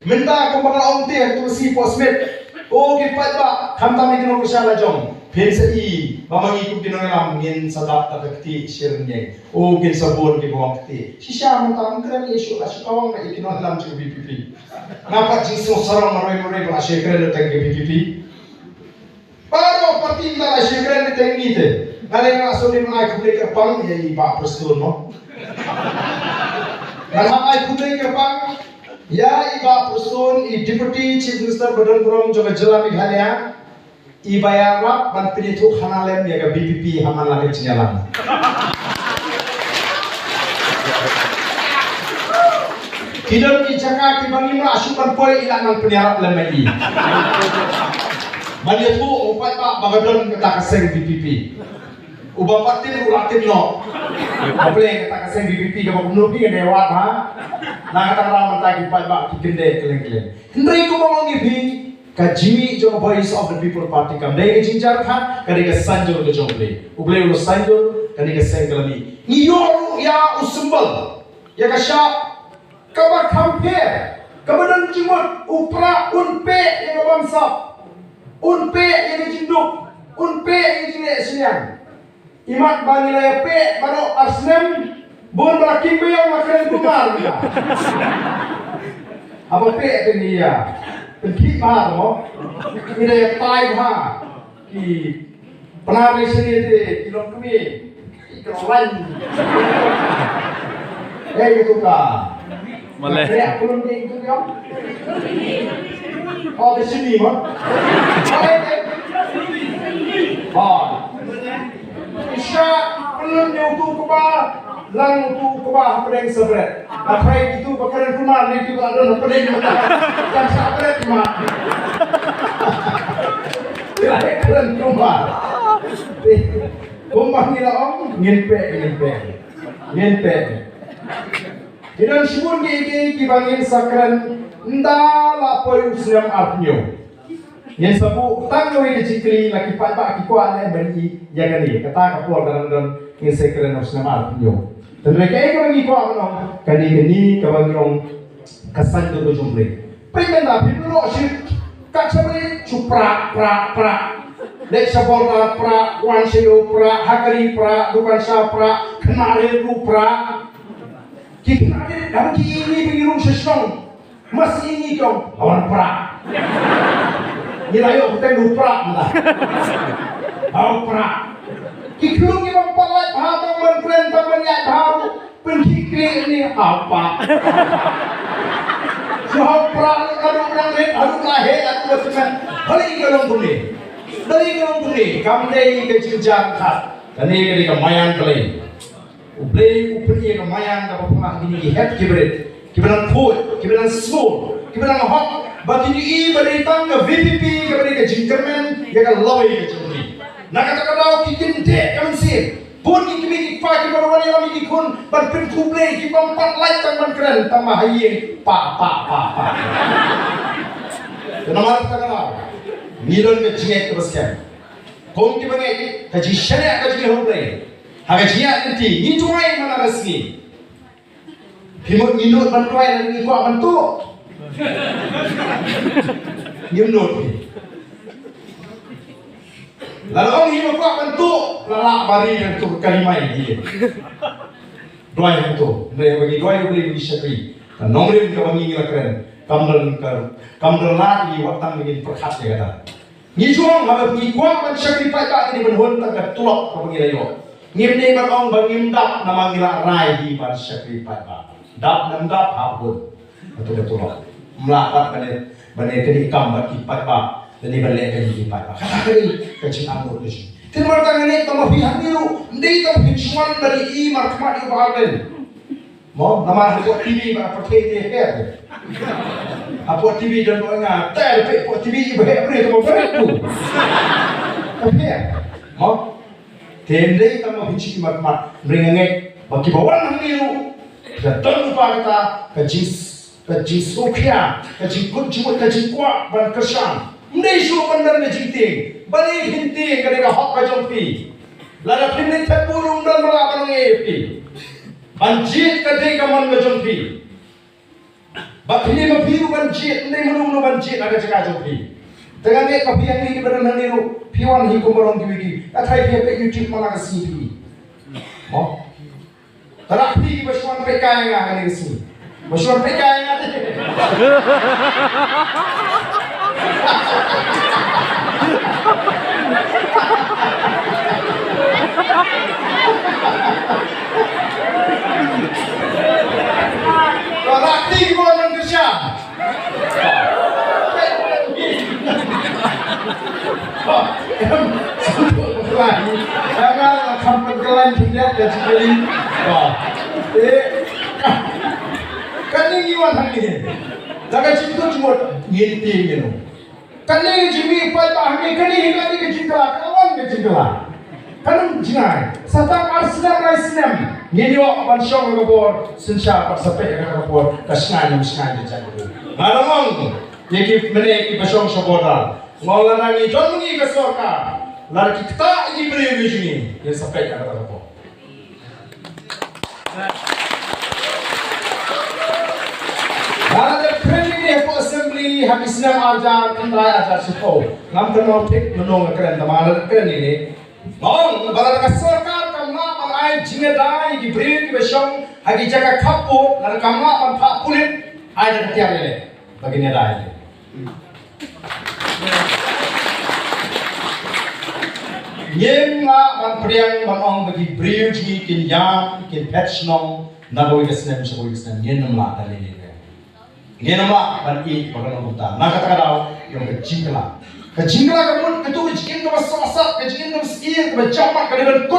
minta kembang ongte tu si posmet o kipat ba khamta mi kino kusala jong phen sei bamangi ku kino ngam ngin sadap takti shirnye o kin sabon ki bawang kti shisha manta angkran yesu asukawang na ikino lam chu BPP ngapa jiso sarang maroi ba shekren tang BPP paro parti la shekren tang ni te ngale nga so ni mai ku ke pang ye ba prestun mo Nalhamai Kudai Kerpang, ya Iba Pusun, I Deputy Chief Minister Badan Kurang Jawa Jela Meghalaya, Iba Yarap, dan Penituk Hanalem, ya BPP Haman Lagi Cinyalan. Kidam Ijaka Kibangi Asupan Poi Ilangan Penyarap Lemai. Maniatu Opat Pak Bagadon Kata Keseng BPP. Ubah patin ulatin no. Apa yang kata kasih BPP ke Gubernur ni lewat ha. Nak kata ramai lagi pak kikende keleng-keleng. Hendai ko mongi bi kajimi jo voice of the people party kam dai jinjar kha kadi ke sanjur ke jomble. Uble ulo sanjur kadi ke sengkalami. Niyo ya usumbal. Ya kasya kabar compare. Kabadan jimut upra unpe yang bangsa. Unpe yang jinduk. Unpe yang jine senyang. Imat bangilaya pe baru Arsenal bon beraking bayang makan kumar ya. Apa pe ini ya? Penting bah mo. Ini ya tai bah. Ki penari sini tu ilok kami. Ilok lain. Itu kah? Malay. Ya belum itu dia. Oh di sini mo. Oh. Isya belum nyutu keba, lang nyutu keba pedeng sebret. Apa itu bakaran kumar ni juga ada pedeng mata. Dan sebret kumar. Tidak keren kumar. Kumar ni lah om ngimpe. Kita sebut di kibangin sakran nda lapoi usnam arnyo. Yang sabu tanggawi kecikli laki pak kikuan yang beri yang ini kata kapur dalam yang sekeren usnam arnyo. Dan mereka itu bagi kikuan orang kali ini kebagi orang kesan tu jumlah. Pemerintah bimbing sih kacamata cupra pra. Dek sabor pra, wansio pra, hakari pra, dukan pra, kenari pra. Kenari dalam ini pengirum sesuatu. Mas ini kau awan pra. Nilai kita lupa lah. Apa? Kikulung yang palat hati mengkren temannya tahu penkikri ini apa? Siapa kalau orang lahir aku bersekan. Dari kalau boleh, kami dari kejenjang khas. Dan ini ketika mayan kali. Upli kemayan dapat pernah ini head kiberan food, kiberan small, kiberan hot. Bagi ini beritan ke VPP kepada jingkermen dia kan lawai ke jumri. Nak kata kau kikin dek kami sih. Pun kiki pak kita orang yang kami ikut berpin kuble kita empat light tangan keren tambah hayi pa. Kenapa kata kau? Milon ke jingek terus kan. Kau kita bengai kaji syariat kaji kuble. Haga jia nanti ni tuai mana resmi. Himut minut bantuai dan ni kuat bantu. Dia menurut lalu orang ini buat bentuk lalak bari bentuk kalimai dia dua yang itu mereka bagi dua yang boleh bagi syakri dan nomor yang kita bagi ngira keren kamdal lagi waktu ingin perhat dia kata ni juang habis ni kuat bagi syakri pada ini berhun tak tulak kau bagi layo ngimni berong bagi mdap nama ngira rai di pada syakri pada dap habun betul melakukan balik kini ikam bagi patba dan ini balik kini patba kata kini kecil anggur kecil timur tangan ini tambah pihak biru ini tambah pincuan dari imat kemari bahagian mau nama buat TV pakai dia buat TV dan doanya tapi buat TV ibadah beri tambah beriku tapi mau tendai tambah pincuan imat beringat bagi bawaan biru dan lupa kita kecil sokya, kecil kunci, kecil kuat, ban kersang. Ini suruh bandar ngejiting, balik hinting ketika hak kajompi. Lalu pindah terburung dan melakukan ngepi. Banjir ketika man kajompi. Bak ini mabiru banjir, ini menunggu banjir ada cakap joki. Dengan ni kapi yang ini benar niru piwan hikum barang diwigi. Atai dia ke YouTube malah kesini. Oh, tak pergi bersuara PKI yang akan kesini. Bersuara PKI yang ada. Rakti gua Indonesia. Jangan akan pengkelan tidak dan sebagainya. Kan ini gimana ni? Jangan cinta cuma nginti gitu. Kan ini jimi pada hari kan ini kan ini cinta, kawan ke cinta. Kan jingai. Satang arsenal raisnem. Ngini wak pansong kapor, sensya pak sampai ke kapor, kasngan jadi. Malamang, yaki menek pasong saboda. Maulana ni John ni ke sorka. Lari kita ini beri begini, dia sampai ke kapor. Ada training ni aku assembly habis senam ajar, kendai ajar sepo. Ngam kenal tik menong keren, teman keren ini. Mong, balas ke sorka kamna mangai jingadai diberi besong hagi jaga kapur lalu kamna panpak kulit ada tiap ini begini dah ini. Nyemla man priang man bagi beri ji kin yam kin patch nong naboy kesnem nyenemla dari ini. Nyenemla man I bagan buta. Nak kata kau yang kejingla. Kejingla kamu itu kejingin tu masuk, kejingin tu mesin, macam mana kau dengan